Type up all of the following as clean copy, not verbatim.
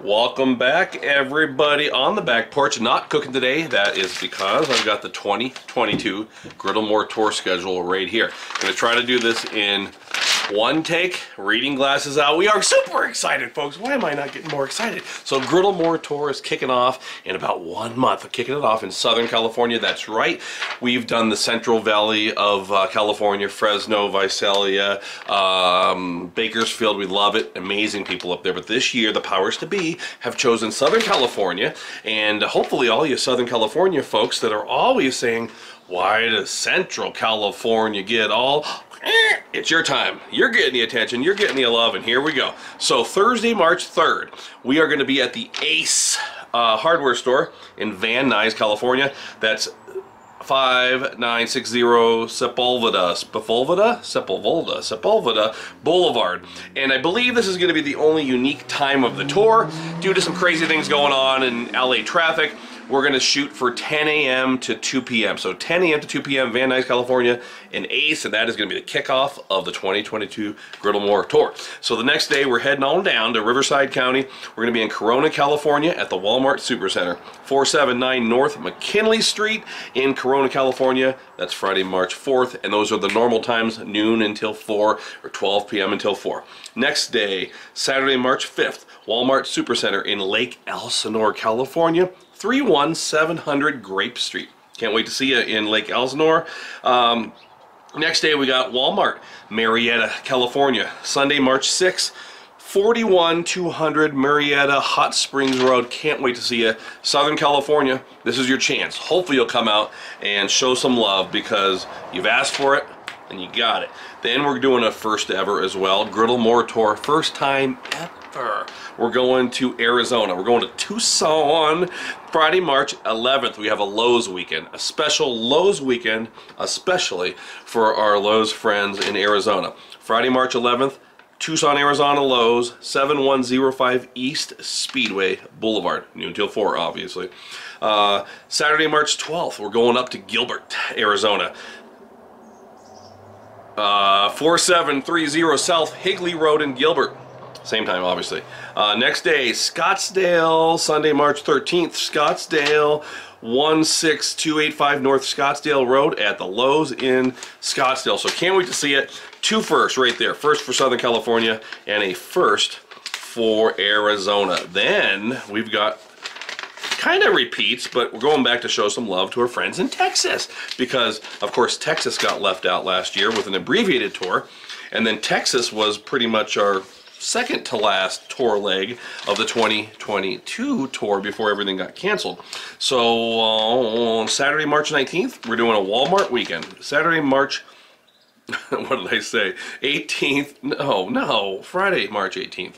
Welcome back, everybody on the back porch. Not cooking today. That is because I've got the 2022 Griddle More Tour schedule right here. I'm going to try to do this in one take. Reading glasses out. We are super excited, folks. Why am I not getting more excited? So Griddle More Tour is kicking off in about 1 month. We're kicking it off in Southern California. That's right. We've done the Central Valley of California, Fresno, Visalia, Bakersfield. We love it. Amazing people up there. But this year, the powers to be have chosen Southern California, and hopefully all you Southern California folks that are always saying, why does Central California get all... It's your time. You're getting the attention. You're getting the love, and here we go. So Thursday, March 3rd, we are going to be at the Ace hardware store in Van Nuys, California. That's 5960 Sepulveda Boulevard. And I believe this is going to be the only unique time of the tour. Due to some crazy things going on in LA traffic, we're going to shoot for 10 a.m. to 2 p.m. So 10 a.m. to 2 p.m. Van Nuys, California in Ace, and that is going to be the kickoff of the 2022 Griddle More Tour. So the next day we're heading on down to Riverside County. We're going to be in Corona, California at the Walmart Supercenter, 479 North McKinley Street in Corona, California. That's Friday, March 4th, and those are the normal times, noon until 4 or 12 p.m. until 4. Next day, Saturday, March 5th, Walmart Supercenter in Lake Elsinore, California, 31700 Grape Street. Can't wait to see you in Lake Elsinore. Next day we got Walmart, Marietta, California, Sunday, March 6th, 41200 Marietta Hot Springs Road. Can't wait to see you. Southern California, this is your chance. Hopefully you'll come out and show some love because you've asked for it and you got it. Then we're doing a first ever as well, Griddle More Tour, first time ever. We're going to Arizona. We're going to Tucson, Friday, March 11th. We have a Lowe's weekend, a special Lowe's weekend, especially for our Lowe's friends in Arizona. Friday, March 11th, Tucson, Arizona Lowe's, 7105 East Speedway Boulevard, noon till 4, obviously. Saturday, March 12th, we're going up to Gilbert, Arizona. 4730 South Higley Road in Gilbert. Same time, obviously. Next day, Scottsdale, Sunday, March 13th, Scottsdale, 16285 North Scottsdale Road at the Lowe's in Scottsdale. So can't wait to see it. Two firsts right there. First for Southern California and a first for Arizona. Then we've got kind of repeats, but we're going back to show some love to our friends in Texas because, of course, Texas got left out last year with an abbreviated tour, and then Texas was pretty much our second to last tour leg of the 2022 tour before everything got canceled. So on Saturday, March 19th, we're doing a Walmart weekend. Saturday, March, what did I say? 18th, no, Friday, March 18th.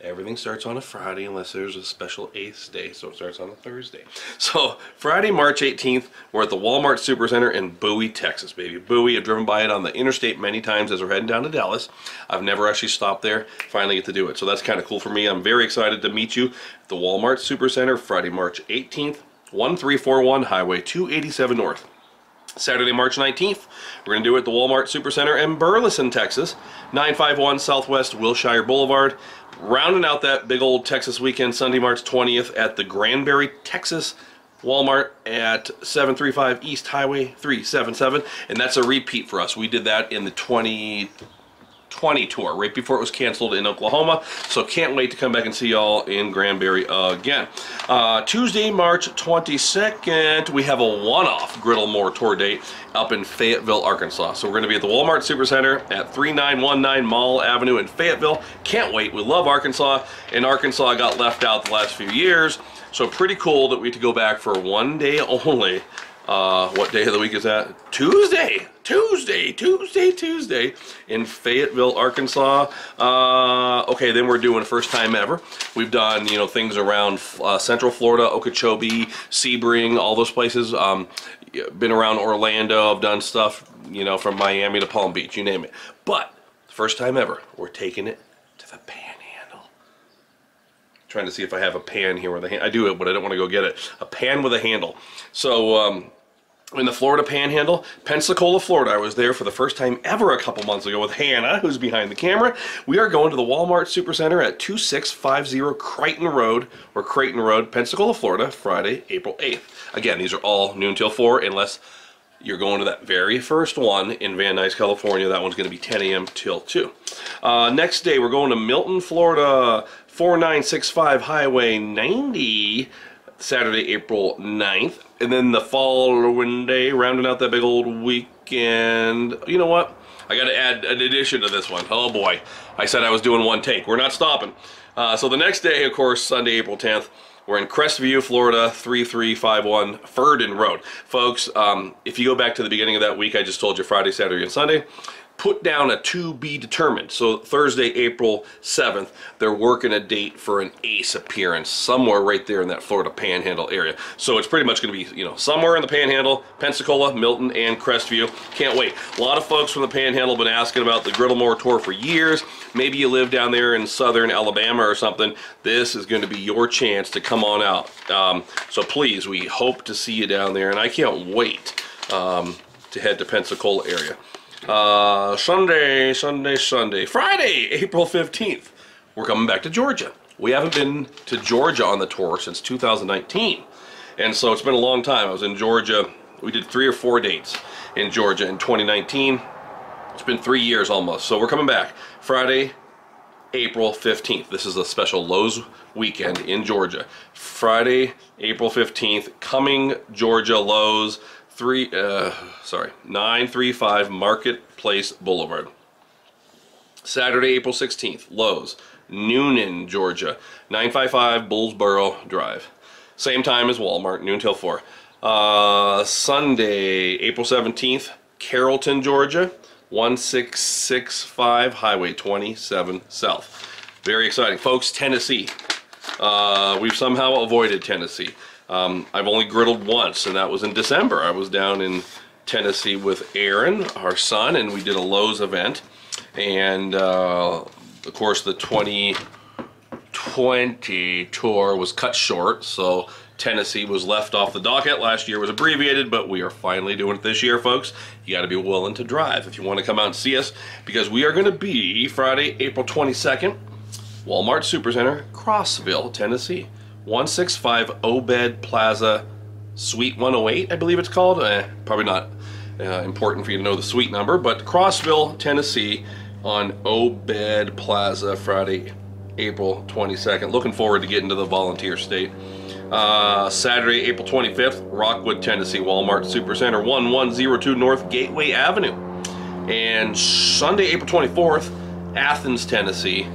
Everything starts on a Friday unless there's a special 8th day, so it starts on a Thursday. So Friday, March 18th, we're at the Walmart Supercenter in Bowie, Texas, baby. Bowie, I've driven by it on the interstate many times as we're heading down to Dallas. I've never actually stopped there. Finally get to do it, so that's kind of cool for me. I'm very excited to meet you at the Walmart Supercenter, Friday, March 18th, 1341 Highway 287 North. Saturday, March 19th, we're going to do it at the Walmart Supercenter in Burleson, Texas, 951 Southwest Wilshire Boulevard. Rounding out that big old Texas weekend, Sunday, March 20th at the Granbury, Texas Walmart at 735 East Highway 377. And that's a repeat for us. We did that in the 2020 tour, right before it was canceled in Oklahoma. So can't wait to come back and see y'all in Granbury again. Tuesday, March 22nd, we have a one-off Griddle More Tour date up in Fayetteville, Arkansas. So we're going to be at the Walmart Supercenter at 3919 Mall Avenue in Fayetteville. Can't wait. We love Arkansas, and Arkansas got left out the last few years. So pretty cool that we get to go back for one day only. What day of the week is that? Tuesday in Fayetteville, Arkansas. Okay, then we're doing first time ever. We've done, you know, things around Central Florida, Okeechobee, Sebring, all those places. Been around Orlando. I've done stuff, you know, from Miami to Palm Beach, you name it. But first time ever, we're taking it to the Panhandle. Trying to see if I have a pan here with a hand. I do it, but I don't want to go get it. A pan with a handle. So In the Florida Panhandle, Pensacola, Florida. I was there for the first time ever a couple months ago with Hannah, who's behind the camera. We are going to the Walmart Supercenter at 2650 Creighton Road, Pensacola, Florida, Friday, April 8th. Again, these are all noon till 4, unless you're going to that very first one in Van Nuys, California. That one's going to be 10 a.m. till 2. Next day, we're going to Milton, Florida, 4965 Highway 90, Saturday, April 9th. And then the following day, rounding out that big old weekend. You know what? I got to add an addition to this one. Oh boy. I said I was doing one take. We're not stopping. So the next day, of course, Sunday, April 10th, we're in Crestview, Florida, 3351 Ferdin Road. Folks, if you go back to the beginning of that week, I just told you Friday, Saturday, and Sunday, put down a to be determined. So Thursday, April 7th, they're working a date for an Ace appearance somewhere right there in that Florida Panhandle area. So it's pretty much going to be, you know, somewhere in the Panhandle, Pensacola, Milton, and Crestview. Can't wait. A lot of folks from the Panhandle have been asking about the Griddle More Tour for years. Maybe you live down there in southern Alabama or something. This is going to be your chance to come on out. So please, we hope to see you down there, and I can't wait to head to Pensacola area. Friday, April 15th, we're coming back to Georgia. We haven't been to Georgia on the tour since 2019, and so it's been a long time. I was in Georgia. We did 3 or 4 dates in Georgia in 2019. It's been 3 years almost, so we're coming back Friday, April 15th. This is a special Lowe's weekend in Georgia. Friday, April 15th, coming Georgia Lowe's, 935 Marketplace Boulevard. Saturday, April 16th, Lowe's, Noonan, Georgia, 955 Bullsboro Drive. Same time as Walmart, noon till 4. Sunday, April 17th, Carrollton, Georgia, 1665 Highway 27 South. Very exciting. Folks, Tennessee. We've somehow avoided Tennessee. I've only griddled once, and that was in December. I was down in Tennessee with Aaron, our son, and we did a Lowe's event. And, of course, the 2020 tour was cut short, so Tennessee was left off the docket. Last year was abbreviated, but we are finally doing it this year, folks. You got to be willing to drive if you want to come out and see us, because we are going to be Friday, April 22nd, Walmart Supercenter, Crossville, Tennessee. 165 Obed Plaza, Suite 108, I believe it's called. Probably not important for you to know the suite number, but Crossville, Tennessee on Obed Plaza, Friday, April 22nd. Looking forward to getting to the volunteer state. Saturday, April 25th, Rockwood, Tennessee, Walmart Supercenter, 1102 North Gateway Avenue. And Sunday, April 24th, Athens, Tennessee,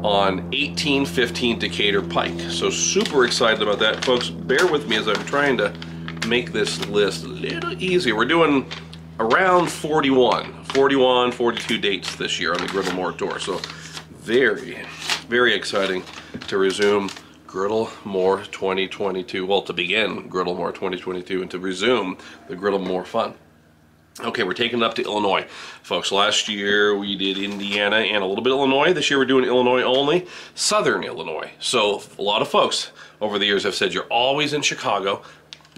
on 1815 Decatur Pike. So super excited about that. Folks, bear with me as I'm trying to make this list a little easier. We're doing around 42 dates this year on the Griddle More Tour. So very, very exciting to resume Griddle More 2022. Well, to begin Griddle More 2022 and to resume the Griddle More fun. Okay, we're taking it up to Illinois. Folks, last year we did Indiana and a little bit of Illinois. This year we're doing Illinois only, Southern Illinois. So a lot of folks over the years have said you're always in Chicago.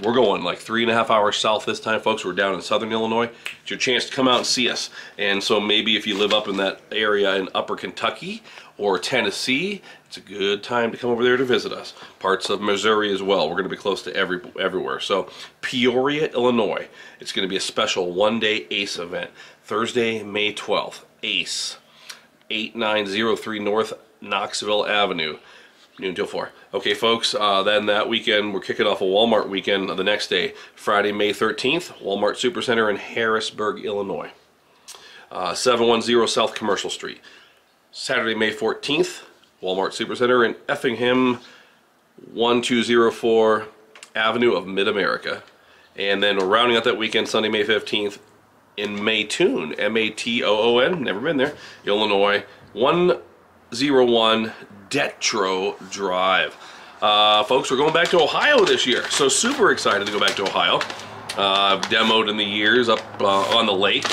We're going like 3.5 hours south this time, folks. We're down in Southern Illinois. It's your chance to come out and see us. And so maybe if you live up in that area in Upper Kentucky or Tennessee, it's a good time to come over there to visit us. Parts of Missouri as well. We're going to be close to everywhere. So Peoria, Illinois. It's going to be a special one-day ACE event. Thursday, May 12th. ACE, 8903 North Knoxville Avenue. Noon till 4. Okay, folks, then that weekend, we're kicking off a Walmart weekend the next day. Friday, May 13th, Walmart Supercenter in Harrisburg, Illinois. 710 South Commercial Street. Saturday, May 14th, Walmart Supercenter in Effingham, 1204 Avenue of Mid-America. And then we're rounding out that weekend, Sunday, May 15th, in Mattoon, M-A-T-O-O-N, never been there, Illinois, 101 Detro Drive. Folks, we're going back to Ohio this year, so super excited to go back to Ohio. I've demoed in the years up on the lake,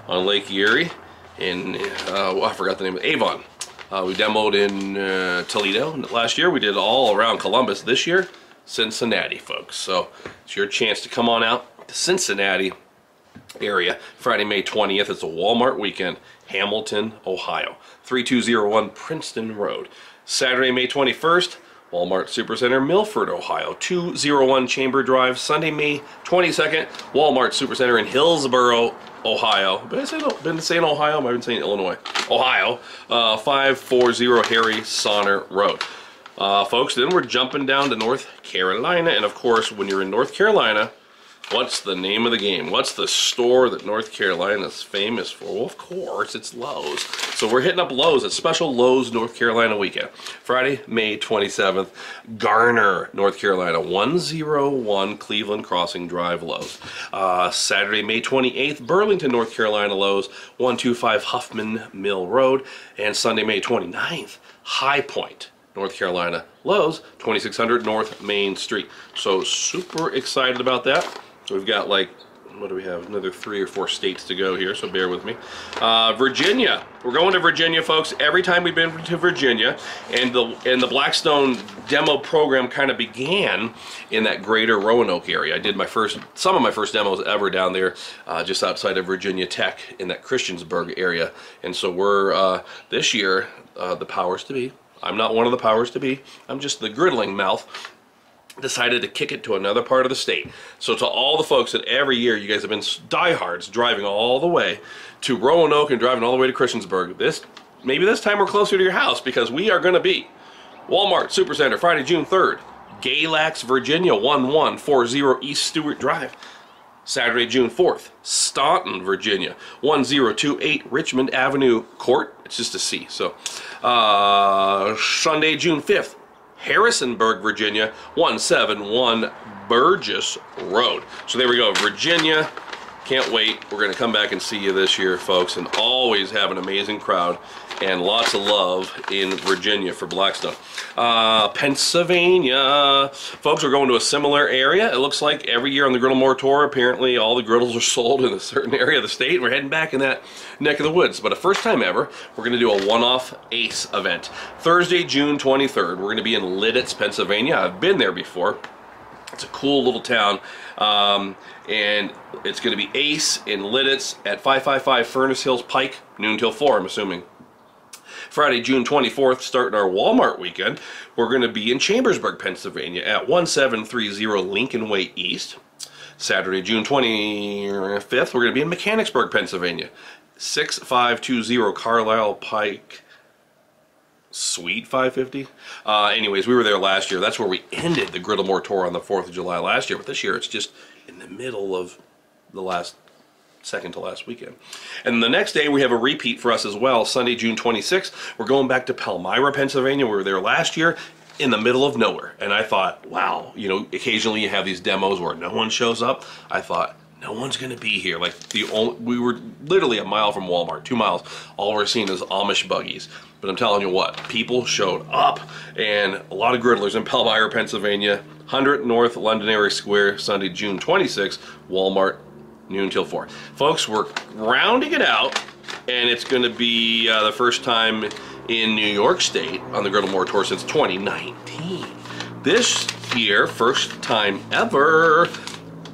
on Lake Erie, in, I forgot the name of it, Avon. We demoed in Toledo last year. We did all around Columbus. This year, Cincinnati, folks. So it's your chance to come on out, to Cincinnati area. Friday, May 20th, it's a Walmart weekend, Hamilton, Ohio. 3201 Princeton Road. Saturday, May 21st, Walmart Supercenter, Milford, Ohio. 201 Chamber Drive. Sunday, May 22nd, Walmart Supercenter in Hillsboro, Ohio. Been saying Ohio? I've been saying Illinois. Ohio. 540 Harry Sonner Road. Folks, then we're jumping down to North Carolina. And of course, when you're in North Carolina, what's the name of the game? What's the store that North Carolina is famous for? Well, of course, it's Lowe's. So we're hitting up Lowe's, a special Lowe's North Carolina weekend. Friday, May 27th, Garner, North Carolina, 101 Cleveland Crossing Drive, Lowe's. Saturday, May 28th, Burlington, North Carolina, Lowe's, 125 Huffman Mill Road. And Sunday, May 29th, High Point, North Carolina, Lowe's, 2600 North Main Street. So super excited about that. We've got, like, what do we have? Another 3 or 4 states to go here, so bear with me. Virginia. We're going to Virginia, folks. Every time we've been to Virginia, and the Blackstone demo program kind of began in that greater Roanoke area. I did some of my first demos ever down there, just outside of Virginia Tech in that Christiansburg area. And so we're, this year, the powers to be. I'm not one of the powers to be. I'm just the griddling mouth. Decided to kick it to another part of the state. So to all the folks that every year you guys have been diehards driving all the way to Roanoke and driving all the way to Christiansburg, maybe this time we're closer to your house, because we are going to be Walmart Supercenter Friday, June 3rd, Galax, Virginia, 1140 East Stewart Drive. Saturday, June 4th, Staunton, Virginia, 1028 Richmond Avenue Court. It's just a C. So Sunday, June 5th, Harrisonburg, Virginia, 171 Burgess Road. So there we go, Virginia. Can't wait. We're going to come back and see you this year, folks, and always have an amazing crowd and lots of love in Virginia for Blackstone. Pennsylvania. Folks, we're going to a similar area. It looks like every year on the Griddle More Tour, apparently all the griddles are sold in a certain area of the state. We're heading back in that neck of the woods. But a first time ever, we're going to do a one-off ACE event. Thursday, June 23rd, we're going to be in Lidditz, Pennsylvania. I've been there before. It's a cool little town, and it's going to be ACE in Lidditz at 555 Furnace Hills Pike, noon till 4, I'm assuming. Friday, June 24th, starting our Walmart weekend, we're going to be in Chambersburg, Pennsylvania at 1730 Lincoln Way East. Saturday, June 25th, we're going to be in Mechanicsburg, Pennsylvania, 6520 Carlisle Pike, Suite 550. Anyways, we were there last year. That's where we ended the Griddle More Tour on the 4th of July last year. But this year, it's just in the middle of the second to last weekend. And the next day, we have a repeat for us as well. Sunday, June 26th, we're going back to Palmyra, Pennsylvania. We were there last year in the middle of nowhere. And I thought, wow, you know, occasionally you have these demos where no one shows up. I thought, no one's going to be here. Like, we were literally a mile from Walmart, 2 miles. All we're seeing is Amish buggies. But I'm telling you what, people showed up, and a lot of griddlers in Palmyra, Pennsylvania, 100 North Londonderry Square, Sunday, June 26th, Walmart, noon till 4. Folks, we're rounding it out, and it's going to be the first time in New York State on the Griddle More Tour since 2019. This year, first time ever,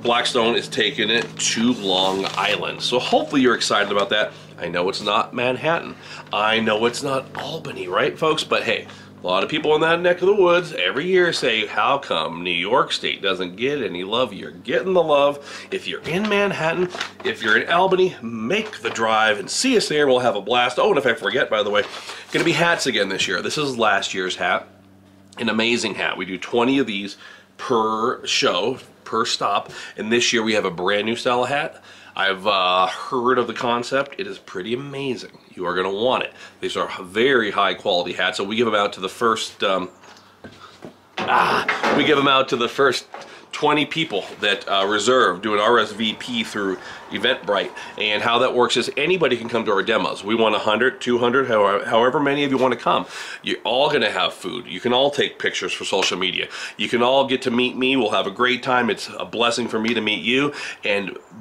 Blackstone is taking it to Long Island. So hopefully you're excited about that. I know it's not Manhattan. I know it's not Albany, right, folks? But hey, a lot of people in that neck of the woods every year say, how come New York State doesn't get any love? You're getting the love. If you're in Manhattan, if you're in Albany, make the drive and see us there. We'll have a blast. Oh, and if I forget, by the way, gonna be hats again this year. This is last year's hat. An amazing hat. We do 20 of these per show, per stop. And this year we have a brand new style of hat. I've heard of the concept. It is pretty amazing. You are going to want it. These are very high quality hats. So we give them out to the first 20 people that reserve, do an RSVP through Eventbrite. And how that works is anybody can come to our demos. We want 100, 200, however many of you want to come. You're all going to have food. You can all take pictures for social media. You can all get to meet me. We'll have a great time. It's a blessing for me to meet you.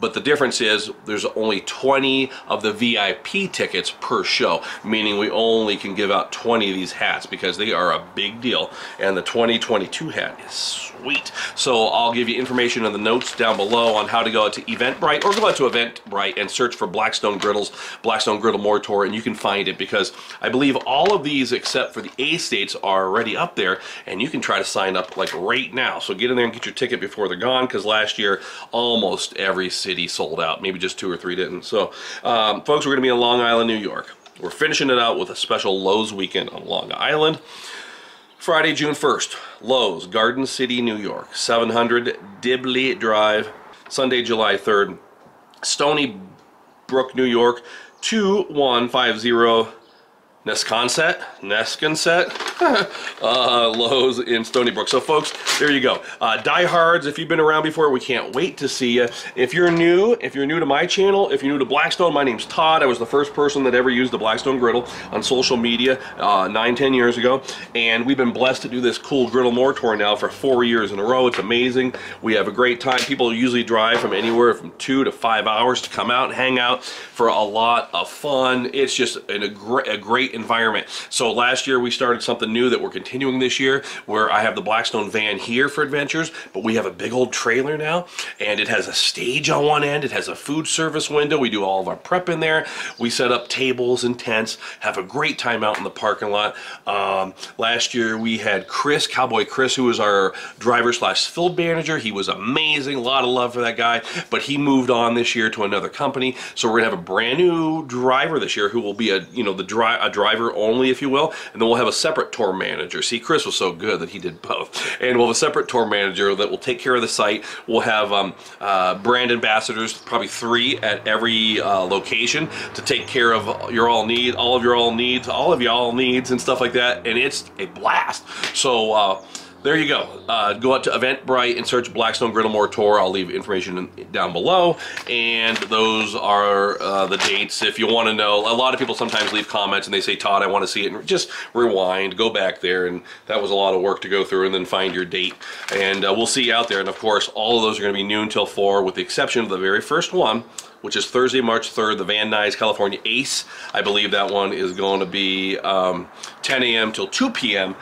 But the difference is there's only 20 of the VIP tickets per show, meaning we only can give out 20 of these hats because they are a big deal. And the 2022 hat is sweet. So I'll give you information in the notes down below on how to go out to Eventbrite, or go out to Eventbrite and search for Blackstone Griddle More Tour, and you can find it, because I believe all of these except for the A states are already up there, and you can try to sign up like right now. So get in there and get your ticket before they're gone, because last year almost every city sold out. Maybe just 2 or 3 didn't. So folks, we're going to be in Long Island, New York. We're finishing it out with a special Lowe's weekend on Long Island. Friday, June 1st, Lowe's, Garden City, New York, 700 Dibley Drive. Sunday, July 3rd, Stony Brook, New York, 2150 Nesconset, Lowe's in Stony Brook. So folks, there you go. Diehards, if you've been around before, we can't wait to see you. If you're new to my channel, if you're new to Blackstone, my name's Todd. I was the first person that ever used the Blackstone Griddle on social media 9-10 years ago, and we've been blessed to do this cool Griddle More Tour now for 4 years in a row. It's amazing. We have a great time. People usually drive from anywhere from 2 to 5 hours to come out and hang out for a lot of fun. It's just a great environment. So last year we started something new that we're continuing this year, where I have the Blackstone van here for adventures, but we have a big old trailer now, and it has a stage on one end. It has a food service window. We do all of our prep in there. We set up tables and tents, have a great time out in the parking lot. Last year we had Chris, Cowboy Chris, who was our driver slash field manager. He was amazing. A lot of love for that guy, but he moved on this year to another company. So we're gonna have a brand new driver this year who will be a driver only, if you will, and then we'll have a separate tour manager. See, Chris was so good that he did both, and we'll have a separate tour manager that will take care of the site. We'll have brand ambassadors, probably 3 at every location, to take care of all of y'all needs and stuff like that, and it's a blast. So there you go. Go out to Eventbrite and search Blackstone Griddle More Tour. I'll leave information down below, and those are the dates. If you want to know, a lot of people sometimes leave comments and they say, Todd, I want to see it. And just rewind, go back there, and that was a lot of work to go through, and then find your date. And we'll see you out there. And of course, all of those are going to be noon till 4, with the exception of the very first one, which is Thursday, March 3rd, the Van Nuys California Ace. I believe that one is going to be 10 a.m. till 2 p.m.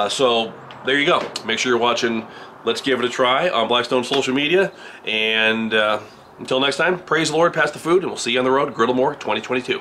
So there you go. Make sure you're watching Let's Give It a Try on Blackstone social media. And until next time, praise the Lord, pass the food, and we'll see you on the road. Griddle More 2022.